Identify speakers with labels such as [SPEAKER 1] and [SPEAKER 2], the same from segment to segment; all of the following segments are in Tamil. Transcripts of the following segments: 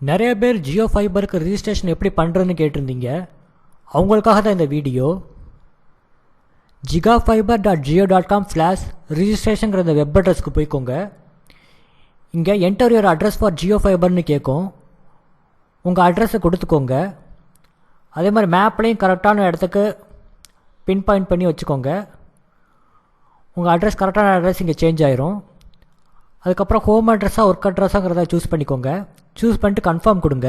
[SPEAKER 1] நிறைய பேர் ஜியோ ஃபைபருக்கு ரிஜிஸ்ட்ரேஷன் எப்படி பண்ணுறதுன்னு கேட்டிருந்தீங்க. அவங்களுக்காக தான் இந்த வீடியோ. gigafiber.jio.com/registration இந்த வெப் அட்ரஸ்க்கு போய்க்கோங்க. இங்கே enter your address for Jio ஃபைபர்னு கேட்கும். உங்கள் அட்ரஸை கொடுத்துக்கோங்க. அதே மாதிரி மேப்லேயும் கரெக்டான இடத்துக்கு பின் பாயிண்ட் பண்ணி வச்சுக்கோங்க. உங்கள் அட்ரஸ் கரெக்டான அட்ரஸ் இங்கே சேஞ்ச் ஆயிரும். அதுக்கப்புறம் ஹோம் அட்ரஸாக ஒர்க் அட்ரஸாங்கிறத சூஸ் பண்ணிக்கோங்க. சூஸ் பண்ணிட்டு கன்ஃபார்ம் கொடுங்க.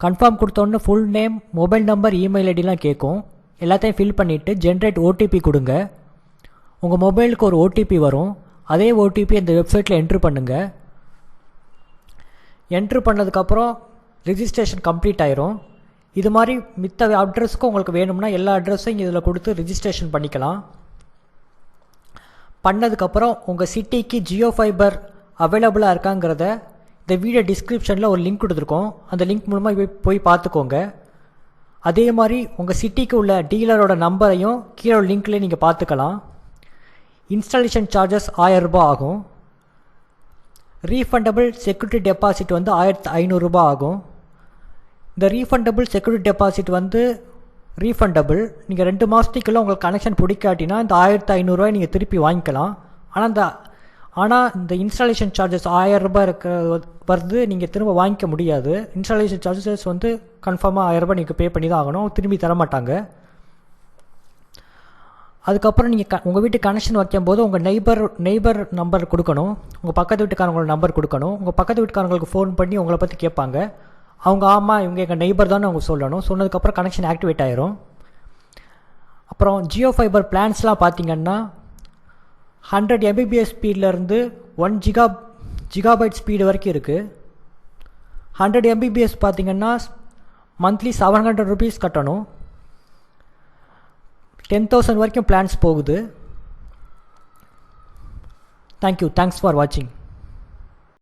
[SPEAKER 1] கன்ஃபார்ம் கொடுத்தோன்னே full name, mobile number, email ஐடிலாம் கேட்கும். எல்லாத்தையும் ஃபில் பண்ணிவிட்டு ஜென்ரேட் ஓடிபி கொடுங்க. உங்கள் மொபைலுக்கு ஒரு ஓடிபி வரும். அதே ஓடிபி இந்த வெப்சைட்டில் என்ட்ரு பண்ணுங்கள். என்ட்ரு பண்ணதுக்கப்புறம் ரிஜிஸ்ட்ரேஷன் கம்ப்ளீட் ஆயிரும். இது மாதிரி மித்த அட்ரஸ்க்கும் உங்களுக்கு வேணும்னா எல்லா அட்ரஸையும் இதில் கொடுத்து ரிஜிஸ்ட்ரேஷன் பண்ணிக்கலாம். பண்ணதுக்கப்புறம் உங்கள் சிட்டிக்கு ஜியோ ஃபைபர் அவைலபிளாக இருக்காங்கிறத இந்த வீடியோ டிஸ்கிரிப்ஷனில் ஒரு லிங்க் கொடுத்துருக்கோம். அந்த லிங்க் மூலமாக போய் பார்த்துக்கோங்க. அதே மாதிரி உங்கள் சிட்டிக்கு உள்ள டீலரோட நம்பரையும் கீழே லிங்க்லேயே நீங்கள் பார்த்துக்கலாம். இன்ஸ்டாலேஷன் சார்ஜஸ் 1000 ரூபாய் ஆகும். ரீஃபண்டபிள் செக்யூரிட்டி டெபாசிட் 1500 ரூபாய் ஆகும். இந்த ரீஃபண்டபிள் செக்யூரிட்டி டெபாசிட் ரீஃபண்டபிள். நீங்கள் 2 மாதத்துக்குள்ளே உங்களுக்கு கனெக்ஷன் பிடிக்காட்டினா இந்த 1500 நீங்கள் திருப்பி வாங்கிக்கலாம். ஆனால் இந்த இன்ஸ்டாலேஷன் சார்ஜஸ் 1000 ரூபாய் வருது, நீங்கள் திரும்ப வாங்கிக்க முடியாது. இன்ஸ்டாலேஷன் சார்ஜஸ் கன்ஃபார்மாக 1000 ரூபாய் நீங்கள் பே பண்ணி தான் ஆகணும். திரும்பி தரமாட்டாங்க. அதுக்கப்புறம் நீங்கள் உங்கள் வீட்டுக்கு கனெக்ஷன் வைக்கும்போது உங்கள் நெய்பர் நம்பர் கொடுக்கணும். உங்கள் பக்கத்து வீட்டுக்காரங்களோட நம்பர் கொடுக்கணும். உங்கள் பக்கத்து வீட்டுக்காரங்களுக்கு ஃபோன் பண்ணி உங்களை பற்றி கேட்பாங்க. அவங்க ஆமாம் இவங்க எங்கள் நெய்பர் தான் அவங்க சொல்லணும். சொன்னதுக்கப்புறம் கனெக்ஷன் ஆக்டிவேட் ஆயிரும். அப்புறம் ஜியோ ஃபைபர் பிளான்ஸ்லாம் பார்த்தீங்கன்னா 100 Mbps ஸ்பீட்லேருந்து 1 ஜிகாபைட் ஸ்பீடு வரைக்கும் இருக்குது. 100 Mbps பார்த்தீங்கன்னா மந்த்லி 700 rupees கட்டணும். 10,000 வரைக்கும் பிளான்ஸ் போகுது. தேங்க்யூ. தேங்க்ஸ் ஃபார் வாட்சிங்.